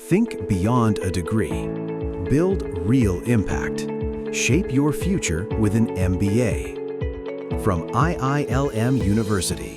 Think beyond a degree. Build real impact. Shape your future with an MBA. From IILM University.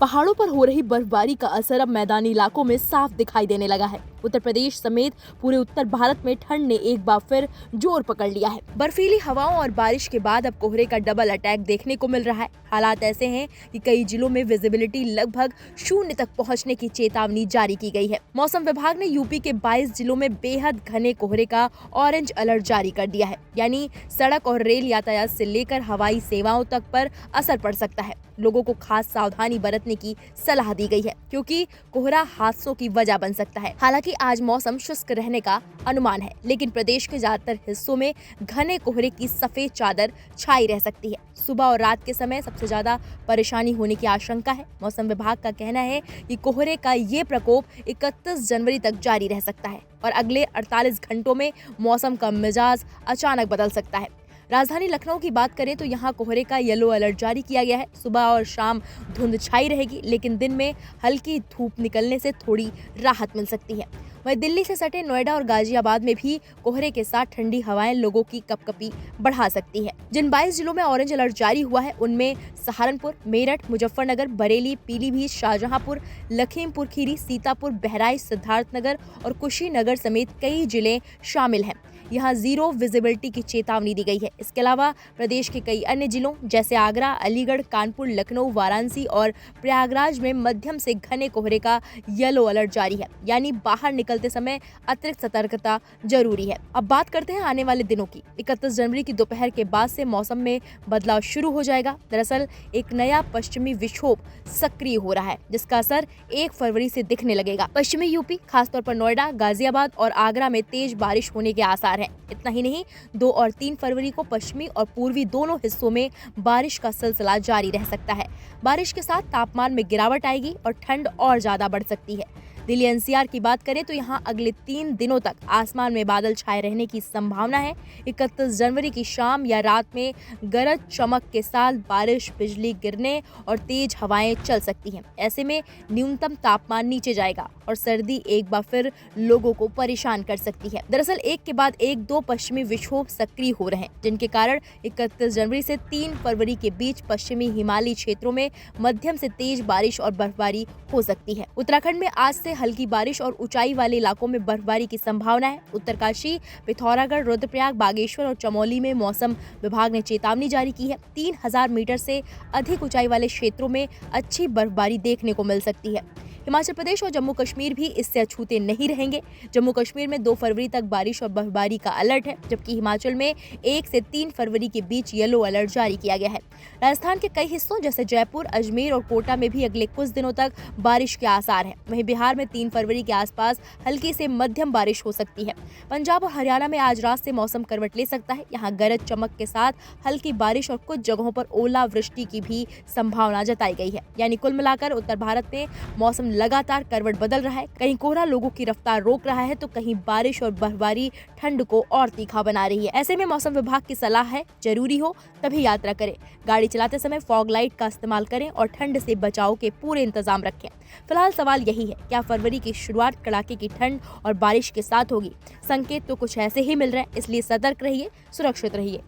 पहाड़ों पर हो रही बर्फबारी का असर अब मैदानी इलाकों में साफ दिखाई देने लगा है। उत्तर प्रदेश समेत पूरे उत्तर भारत में ठंड ने एक बार फिर जोर पकड़ लिया है। बर्फीली हवाओं और बारिश के बाद अब कोहरे का डबल अटैक देखने को मिल रहा है। हालात ऐसे हैं कि कई जिलों में विजिबिलिटी लगभग 0 तक पहुंचने की चेतावनी जारी की गई है। मौसम विभाग ने यूपी के 22 जिलों में बेहद घने कोहरे का ऑरेंज अलर्ट जारी कर दिया है, यानी सड़क और रेल यातायात से लेकर हवाई सेवाओं तक पर असर पड़ सकता है। लोगों को खास सावधानी बरतने की सलाह दी गई है, क्योंकि कोहरा हादसों की वजह बन सकता है। हालांकि आज मौसम शुष्क रहने का अनुमान है, लेकिन प्रदेश के ज्यादातर हिस्सों में घने कोहरे की सफेद चादर छाई रह सकती है। सुबह और रात के समय सबसे ज्यादा परेशानी होने की आशंका है। मौसम विभाग का कहना है कि कोहरे का ये प्रकोप 31 जनवरी तक जारी रह सकता है और अगले 48 घंटों में मौसम का मिजाज अचानक बदल सकता है। राजधानी लखनऊ की बात करें तो यहाँ कोहरे का येलो अलर्ट जारी किया गया है। सुबह और शाम धुंध छाई रहेगी, लेकिन दिन में हल्की धूप निकलने से थोड़ी राहत मिल सकती है। वहीं दिल्ली से सटे नोएडा और गाजियाबाद में भी कोहरे के साथ ठंडी हवाएं लोगों की कपकपी बढ़ा सकती है। जिन 22 जिलों में ऑरेंज अलर्ट जारी हुआ है, उनमें सहारनपुर, मेरठ, मुजफ्फरनगर, बरेली, पीलीभीत, शाहजहांपुर, लखीमपुर खीरी, सीतापुर, बहराइच, सिद्धार्थनगर और कुशीनगर समेत कई जिले शामिल हैं। यहाँ 0 विजिबिलिटी की चेतावनी दी गई है। इसके अलावा प्रदेश के कई अन्य जिलों जैसे आगरा, अलीगढ़, कानपुर, लखनऊ, वाराणसी और प्रयागराज में मध्यम से घने कोहरे का येलो अलर्ट जारी है, यानी बाहर निकलते समय अतिरिक्त सतर्कता जरूरी है। अब बात करते हैं आने वाले दिनों की। 31 जनवरी की दोपहर के बाद से मौसम में बदलाव शुरू हो जाएगा। दरअसल एक नया पश्चिमी विक्षोभ सक्रिय हो रहा है, जिसका असर 1 फरवरी से दिखने लगेगा। पश्चिमी यूपी, खासतौर पर नोएडा, गाजियाबाद और आगरा में तेज बारिश होने के आसार है। इतना ही नहीं, 2 और 3 फरवरी को पश्चिमी और पूर्वी दोनों हिस्सों में बारिश का सिलसिला जारी रह सकता है। बारिश के साथ तापमान में गिरावट आएगी और ठंड और ज्यादा बढ़ सकती है। दिल्ली एनसीआर की बात करें तो यहाँ अगले 3 दिनों तक आसमान में बादल छाए रहने की संभावना है। 31 जनवरी की शाम या रात में गरज चमक के साथ बारिश, बिजली गिरने और तेज हवाएं चल सकती हैं। ऐसे में न्यूनतम तापमान नीचे जाएगा और सर्दी एक बार फिर लोगों को परेशान कर सकती है। दरअसल एक के बाद एक 2 पश्चिमी विक्षोभ सक्रिय हो रहे हैं, जिनके कारण 31 जनवरी से 3 फरवरी के बीच पश्चिमी हिमालयी क्षेत्रों में मध्यम से तेज बारिश और बर्फबारी हो सकती है। उत्तराखंड में आज से हल्की बारिश और ऊंचाई वाले इलाकों में बर्फबारी की संभावना है। उत्तरकाशी, पिथौरागढ़, रुद्रप्रयाग, बागेश्वर और चमोली में मौसम विभाग ने चेतावनी जारी की है। 3000 मीटर से अधिक ऊंचाई वाले क्षेत्रों में अच्छी बर्फबारी देखने को मिल सकती है। हिमाचल प्रदेश और जम्मू कश्मीर भी इससे अछूते नहीं रहेंगे। जम्मू कश्मीर में 2 फरवरी तक बारिश और बर्फबारी का अलर्ट है, जबकि हिमाचल में 1 से 3 फरवरी के बीच येलो अलर्ट जारी किया गया है। राजस्थान के कई हिस्सों जैसे जयपुर, अजमेर और कोटा में भी अगले कुछ दिनों तक बारिश के आसार हैं। वहीं बिहार में 3 फरवरी के आसपास हल्की से मध्यम बारिश हो सकती है। पंजाब और हरियाणा में आज रात से मौसम करवट ले सकता है। यहाँ गरज चमक के साथ हल्की बारिश और कुछ जगहों पर ओलावृष्टि की भी संभावना जताई गई है। यानी कुल मिलाकर उत्तर भारत में मौसम लगातार करवट बदल रहा है। कहीं कोहरा लोगों की रफ्तार रोक रहा है, तो कहीं बारिश और बर्फबारी ठंड को और तीखा बना रही है। ऐसे में मौसम विभाग की सलाह है, जरूरी हो तभी यात्रा करें। गाड़ी चलाते समय फॉग लाइट का इस्तेमाल करें और ठंड से बचाव के पूरे इंतजाम रखें। फिलहाल सवाल यही है, क्या फरवरी की शुरुआत कड़ाके की ठंड और बारिश के साथ होगी? संकेत तो कुछ ऐसे ही मिल रहे हैं, इसलिए सतर्क रहिए, सुरक्षित रहिए।